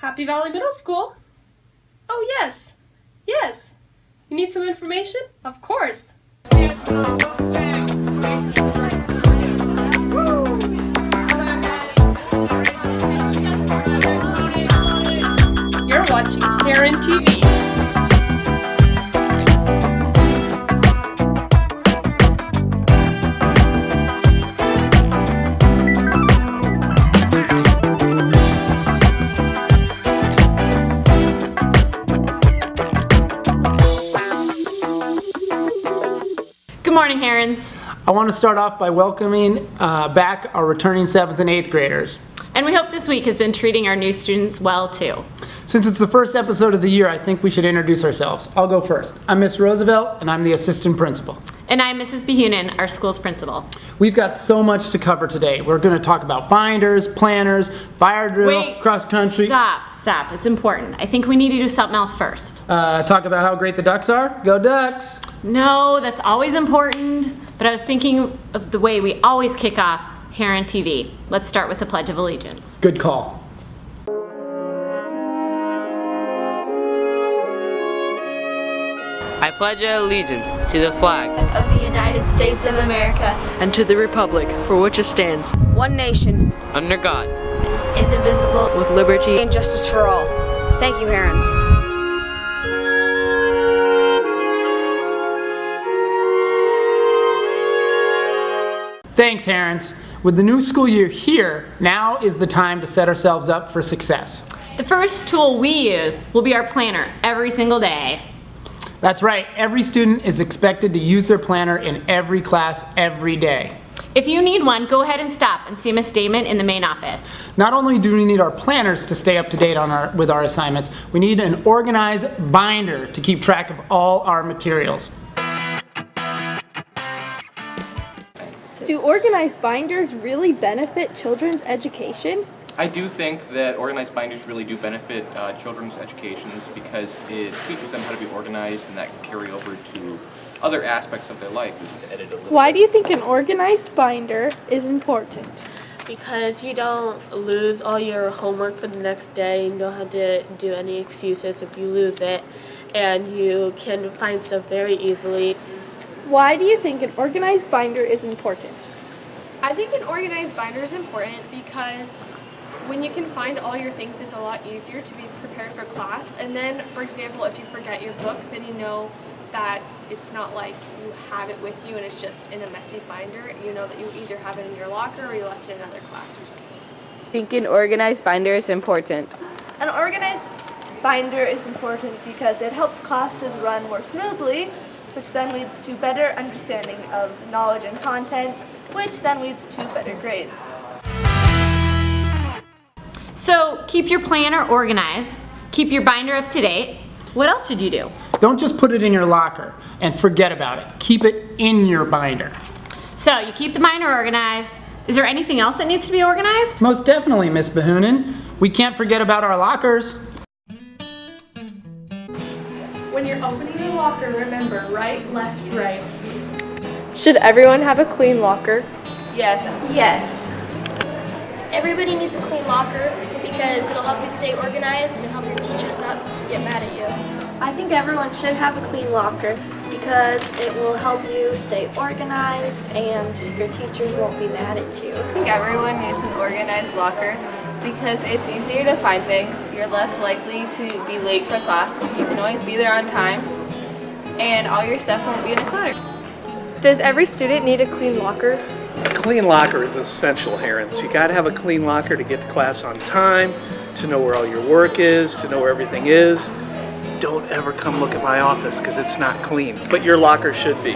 Happy Valley Middle School? Oh, yes. Yes. You need some information? Of course. You're watching HTV. Good morning, Herons. I want to start off by welcoming back our returning 7th and 8th graders. And we hope this week has been treating our new students well, too. Since it's the first episode of the year, I think we should introduce ourselves. I'll go first. I'm Miss Roosevelt, and I'm the assistant principal. And I'm Mrs. Behunin, our school's principal. We've got so much to cover today. We're going to talk about binders, planners, fire drill, cross country. Stop. It's important. I think we need to do something else first. Talk about how great the Ducks are. Go Ducks! No, that's always important. But I was thinking of the way we always kick off Heron TV. Let's start with the Pledge of Allegiance. Good call. I pledge allegiance to the flag of the United States of America and to the republic for which it stands, one nation, under God, indivisible, with liberty and justice for all. Thank you, Herons. Thanks, Herons. With the new school year here, now is the time to set ourselves up for success. The first tool we use will be our planner every single day. That's right. Every student is expected to use their planner in every class every day. If you need one, go ahead and stop and see Miss Damon in the main office. Not only do we need our planners to stay up to date with our assignments, we need an organized binder to keep track of all our materials. Do organized binders really benefit children's education? I do think that organized binders really do benefit children's educations because it teaches them how to be organized, and that can carry over to other aspects of their life. Why do you think an organized binder is important? Because you don't lose all your homework for the next day. You don't have to do any excuses if you lose it, and you can find stuff very easily. Why do you think an organized binder is important? I think an organized binder is important because when you can find all your things, it's a lot easier to be prepared for class. And then, for example, if you forget your book, then you know that it's not like you have it with you and it's just in a messy binder. You know that you either have it in your locker or you left it in another class or something. I think an organized binder is important. An organized binder is important because it helps classes run more smoothly, which then leads to better understanding of knowledge and content, which then leads to better grades. So keep your planner organized, keep your binder up to date. What else should you do? Don't just put it in your locker and forget about it. Keep it in your binder. So you keep the binder organized. Is there anything else that needs to be organized? Most definitely, Miss Behunin. We can't forget about our lockers. When you're opening your locker, remember right, left, right. Should everyone have a clean locker? Yes. Yes. Everybody needs a clean locker because it'll help you stay organized and help your teachers not get mad at you. I think everyone should have a clean locker because it will help you stay organized and your teachers won't be mad at you. I think everyone needs an organized locker because it's easier to find things. You're less likely to be late for class. You can always be there on time, and all your stuff won't be in a clutter. Does every student need a clean locker? A clean locker is essential, Herons. You gotta have a clean locker to get to class on time, to know where all your work is, to know where everything is. Don't ever come look at my office because it's not clean, but your locker should be.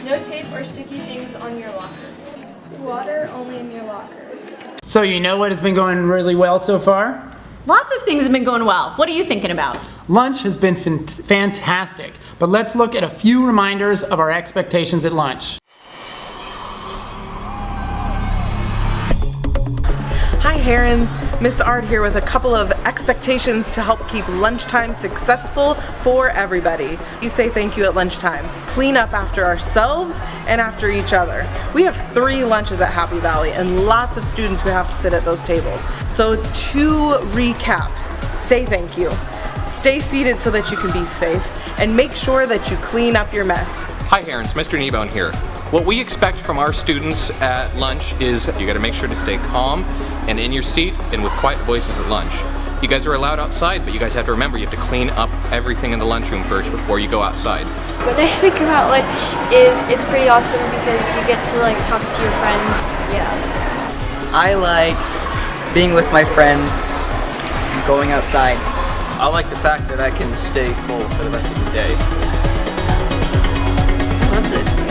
No tape or sticky things on your locker. Water only in your locker. So you know what has been going really well so far? Lots of things have been going well. What are you thinking about? Lunch has been fantastic, but let's look at a few reminders of our expectations at lunch. Hi Herons, Miss Ard here with a couple of expectations to help keep lunchtime successful for everybody. You say thank you at lunchtime. Clean up after ourselves and after each other. We have 3 lunches at Happy Valley and lots of students who have to sit at those tables. So to recap, say thank you. Stay seated so that you can be safe and make sure that you clean up your mess. Hi Herons, Mr. Kneebone here. What we expect from our students at lunch is you got to make sure to stay calm and in your seat and with quiet voices at lunch. You guys are allowed outside, but you guys have to remember you have to clean up everything in the lunchroom first before you go outside. What I think about lunch is it's pretty awesome because you get to like talk to your friends. Yeah. I like being with my friends and going outside. I like the fact that I can stay full for the rest of the day. That's it.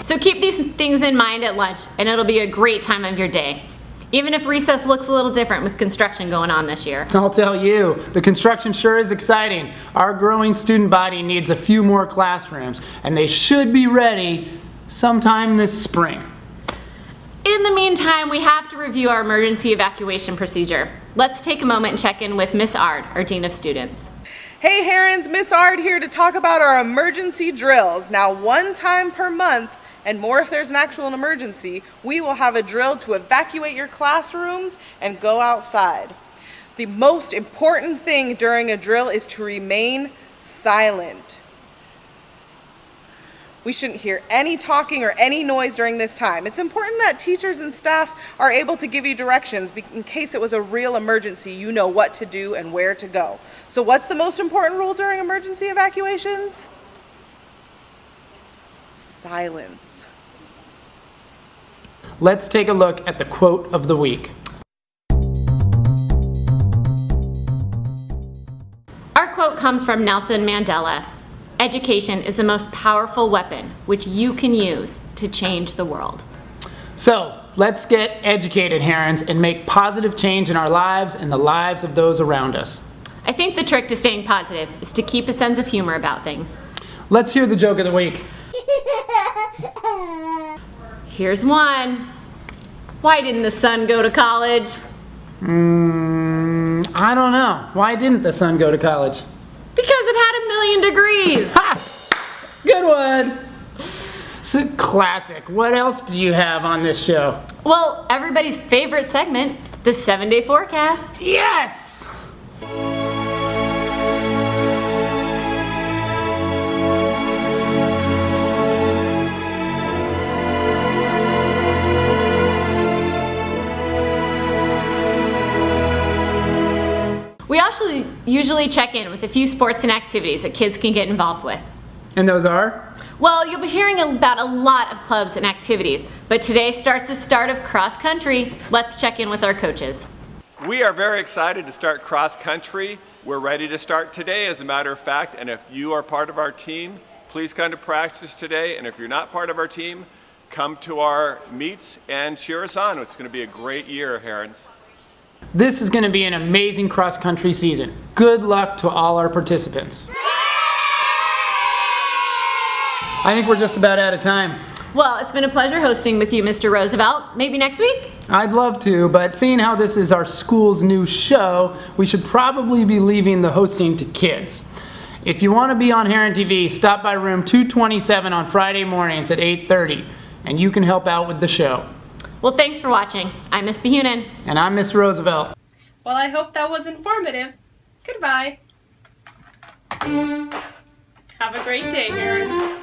So keep these things in mind at lunch and it'll be a great time of your day. Even if recess looks a little different with construction going on this year. I'll tell you, the construction sure is exciting. Our growing student body needs a few more classrooms and they should be ready sometime this spring. In the meantime, we have to review our emergency evacuation procedure. Let's take a moment and check in with Miss Ard, our Dean of Students. Hey Herons, Miss Ard here to talk about our emergency drills. Now 1 time per month, and more if there's an actual emergency, we will have a drill to evacuate your classrooms and go outside. The most important thing during a drill is to remain silent. We shouldn't hear any talking or any noise during this time. It's important that teachers and staff are able to give you directions in case it was a real emergency. You know what to do and where to go. So what's the most important rule during emergency evacuations? Silence. Let's take a look at the quote of the week. Our quote comes from Nelson Mandela. Education is the most powerful weapon which you can use to change the world. So, let's get educated, Herons, and make positive change in our lives and the lives of those around us. I think the trick to staying positive is to keep a sense of humor about things. Let's hear the joke of the week. Here's one. Why didn't the sun go to college? I don't know. Why didn't the sun go to college? Because it had 1,000,000 degrees. Ha! Good one. So, classic. What else do you have on this show? Well, everybody's favorite segment, the 7-day forecast. Yes! We also usually check in with a few sports and activities that kids can get involved with. And those are? Well, you'll be hearing about a lot of clubs and activities, but today starts the start of cross country. Let's check in with our coaches. We are very excited to start cross country. We're ready to start today, as a matter of fact, and if you are part of our team, please come to practice today, and if you're not part of our team, come to our meets and cheer us on. It's going to be a great year, Herons. This is going to be an amazing cross-country season. Good luck to all our participants. I think we're just about out of time. Well, it's been a pleasure hosting with you, Mr. Roosevelt. Maybe next week? I'd love to, but seeing how this is our school's new show, we should probably be leaving the hosting to kids. If you want to be on Heron TV, stop by room 227 on Friday mornings at 8:30, and you can help out with the show. Well, thanks for watching. I'm Miss Behunin. And I'm Miss Roosevelt. Well, I hope that was informative. Goodbye. Have a great day, Herons.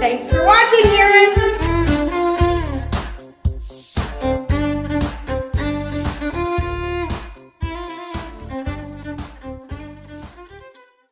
Thanks for watching, Herons!